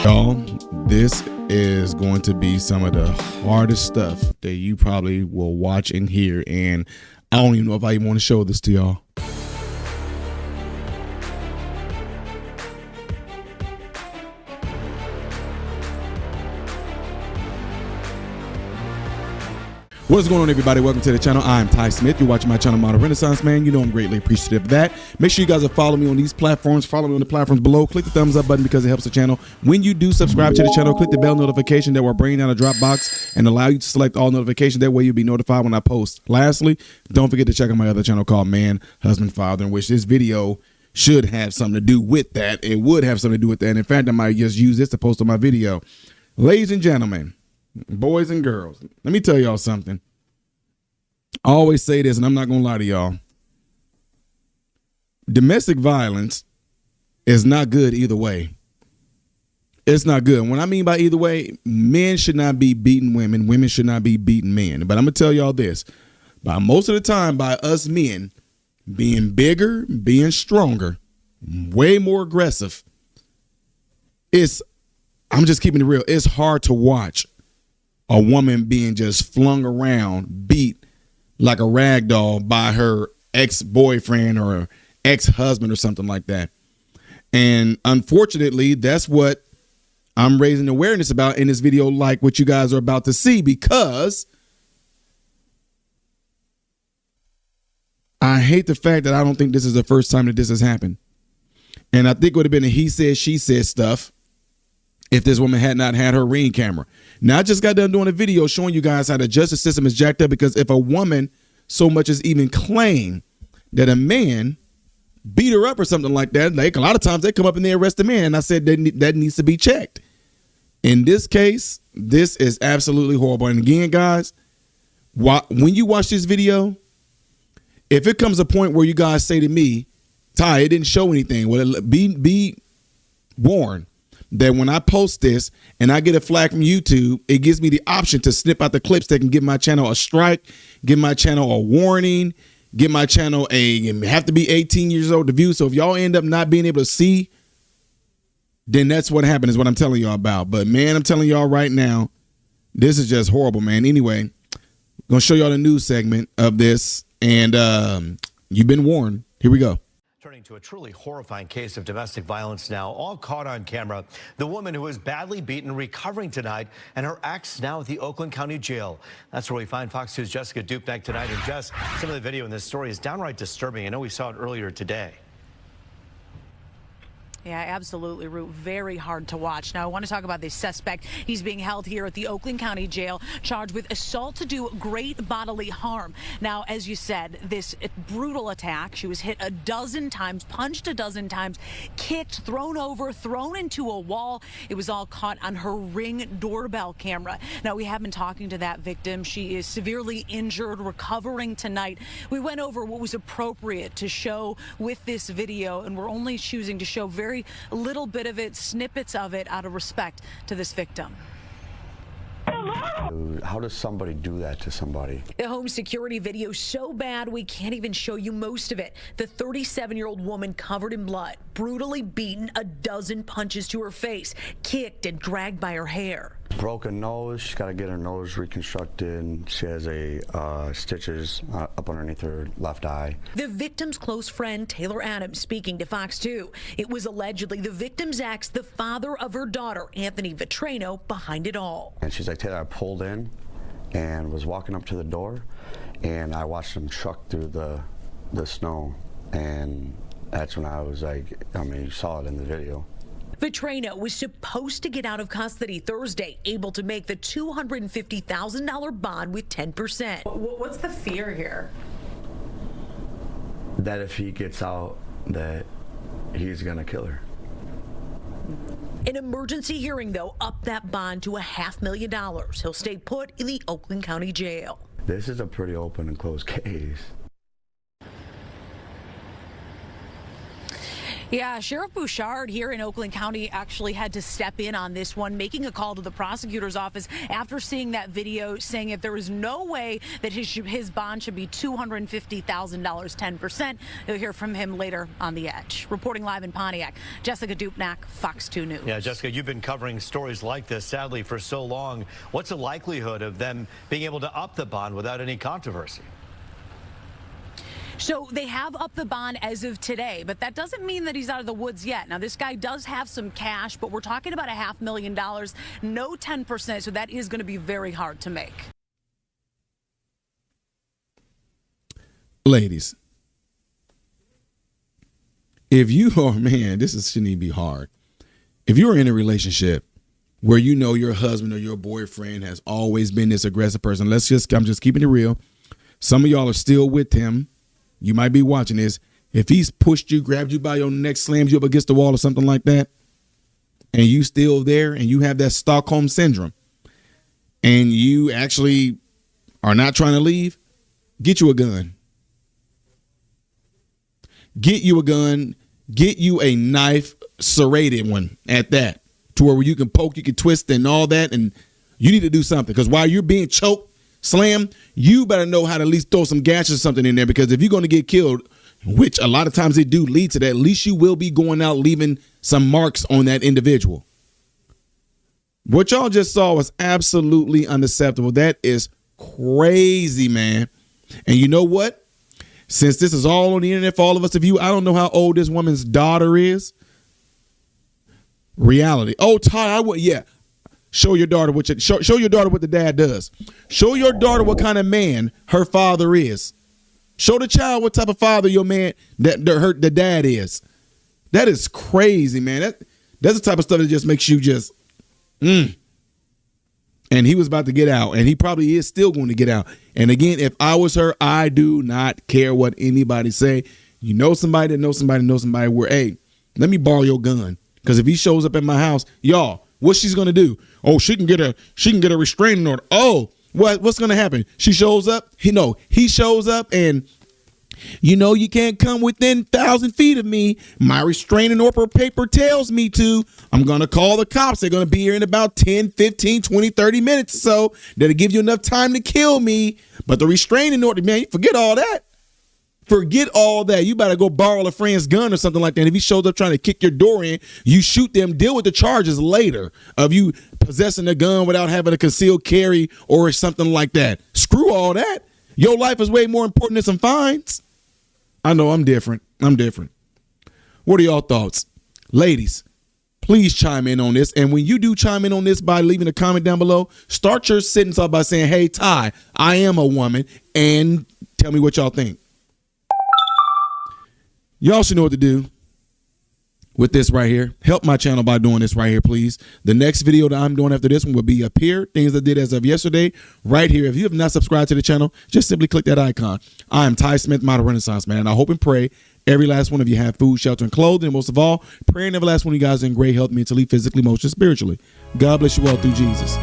Y'all, this is going to be some of the hardest stuff that you probably will watch and hear, and I don't even know if I even want to show this to y'all. What is going on, everybody? Welcome to the channel. I'm Ty Smith. You're watching my channel, Model Renaissance Man. You know I'm greatly appreciative of that. Make sure you guys are following me on these platforms. Follow me on the platforms below. Click the thumbs up button because it helps the channel. When you do subscribe to the channel, click the bell notification that will bring down a drop box and allow you to select all notifications. That way you'll be notified when I post. Lastly, don't forget to check out my other channel called Man, Husband, Father, in which this video should have something to do with that. It would have something to do with that. And in fact, I might just use this to post on my video. Ladies and gentlemen, boys and girls, let me tell y'all something. I always say this, and I'm not going to lie to y'all. Domestic violence is not good either way. It's not good. What I mean by either way, men should not be beating women. Women should not be beating men. But I'm going to tell y'all this. By most of the time, by us men being bigger, being stronger, way more aggressive, I'm just keeping it real. It's hard to watch a woman being just flung around, beat like a rag doll by her ex-boyfriend or her ex-husband or something like that. And unfortunately, that's what I'm raising awareness about in this video, like what you guys are about to see, because I hate the fact that I don't think this is the first time that this has happened. And I think it would have been a he said, she said stuff if this woman had not had her Ring camera. Now, I just got done doing a video showing you guys how the justice system is jacked up, because if a woman so much as even claim that a man beat her up or something like that, like a lot of times they come up and they arrest the man. And I said that needs to be checked. In this case, this is absolutely horrible. And again, guys, when you watch this video, if it comes a point where you guys say to me, Ty, it didn't show anything, well, be warned that when I post this and I get a flag from YouTube, it gives me the option to snip out the clips that can give my channel a strike, give my channel a warning, give my channel have to be 18 years old to view. So if y'all end up not being able to see, then that's what happened, is what I'm telling y'all about. But man, I'm telling y'all right now, this is just horrible, man. Anyway, I'm going to show y'all the news segment of this, and you've been warned. Here we go. Turning to a truly horrifying case of domestic violence now, all caught on camera. The woman who was badly beaten recovering tonight, and her ex now at the Oakland County Jail. That's where we find Fox 2's Jessica Dupnack tonight. And Jess, some of the video in this story is downright disturbing. I know we saw it earlier today. Yeah, absolutely, Root. Very hard to watch. Now, I want to talk about this suspect. He's being held here at the Oakland County Jail, charged with assault to do great bodily harm. Now, as you said, this brutal attack, she was hit a dozen times, punched a dozen times, kicked, thrown over, thrown into a wall. It was all caught on her Ring doorbell camera. Now, we have been talking to that victim. She is severely injured, recovering tonight. We went over what was appropriate to show with this video, and we're only choosing to show very little bit of it, snippets of it, out of respect to this victim. How does somebody do that to somebody? The home security video so bad we can't even show you most of it. The 37-year-old woman covered in blood, brutally beaten, a dozen punches to her face, kicked and dragged by her hair. Broken nose, she's got to get her nose reconstructed. She has stitches up underneath her left eye. The victim's close friend, Taylor Adams, speaking to Fox 2. It was allegedly the victim's ex, the father of her daughter, Anthony Vitrano, behind it all. And she's like, Taylor, I pulled in and was walking up to the door, and I watched him truck through the snow. And that's when I was like, I mean, you saw it in the video. Vitrano was supposed to get out of custody Thursday, able to make the $250,000 bond with 10%. What's the fear here? That if he gets out, that he's going to kill her. An emergency hearing, though, upped that bond to $500,000. He'll stay put in the Oakland County Jail. This is a pretty open and closed case. Yeah, Sheriff Bouchard here in Oakland County actually had to step in on this one, making a call to the prosecutor's office after seeing that video, saying if there is no way that his bond should be $250,000, 10%. You'll hear from him later on The Edge. Reporting live in Pontiac, Jessica Dupnack, Fox 2 News. Yeah, Jessica, you've been covering stories like this, sadly, for so long. What's the likelihood of them being able to up the bond without any controversy? So they have upped the bond as of today, but that doesn't mean that he's out of the woods yet. Now, this guy does have some cash, but we're talking about $500,000, no 10%, so that is going to be very hard to make. Ladies, if you are, man, shouldn't even be hard. If you're in a relationship where you know your husband or your boyfriend has always been this aggressive person, I'm just keeping it real. Some of y'all are still with him. You might be watching this. If he's pushed you, grabbed you by your neck, slams you up against the wall or something like that, and you still there and you have that Stockholm syndrome and you actually are not trying to leave, get you a gun. Get you a gun. Get you a knife, serrated one at that, to where you can poke, you can twist and all that. And you need to do something, because while you're being choked, slammed, you better know how to at least throw some gashes or something in there, because if you're going to get killed, which a lot of times they do lead to that, at least you will be going out leaving some marks on that individual. What y'all just saw was absolutely unacceptable. That is crazy, man. And you know what? Since this is all on the internet for all of us, I don't know how old this woman's daughter is. Reality. Oh, Todd, yeah. Show your daughter show your daughter what the dad does. Show your daughter what kind of man her father is. Show the child what type of father your man the dad is. That is crazy, man. That's the type of stuff that just makes you just And he was about to get out, and he probably is still going to get out. And again, if I was her, I do not care what anybody say. You know somebody that knows somebody where, hey, let me borrow your gun. Because if he shows up at my house, y'all, what she's gonna do? Oh, she can get a restraining order. Oh, what's gonna happen? She shows up. He shows up, and you can't come within 1,000 feet of me. My restraining order paper tells me to. I'm gonna call the cops. They're gonna be here in about 10, 15, 20, 30 minutes. So that'll give you enough time to kill me. But the restraining order, man, you forget all that. Forget all that. You better go borrow a friend's gun or something like that. If he shows up trying to kick your door in, you shoot them. Deal with the charges later of you possessing a gun without having a concealed carry or something like that. Screw all that. Your life is way more important than some fines. I know I'm different. What are y'all thoughts? Ladies, please chime in on this. And when you do chime in on this by leaving a comment down below, start your sentence off by saying, hey, Ty, I am a woman, and tell me what y'all think. Y'all should know what to do with this right here. Help my channel by doing this right here, please. The next video that I'm doing after this one will be up here. Things I did as of yesterday, right here. If you have not subscribed to the channel, just simply click that icon. I am Ty Smith, Model Renaissance Man, and I hope and pray every last one of you have food, shelter, and clothing. And most of all, praying every last one of you guys are in great health, mentally, physically, emotionally, spiritually. God bless you all through Jesus.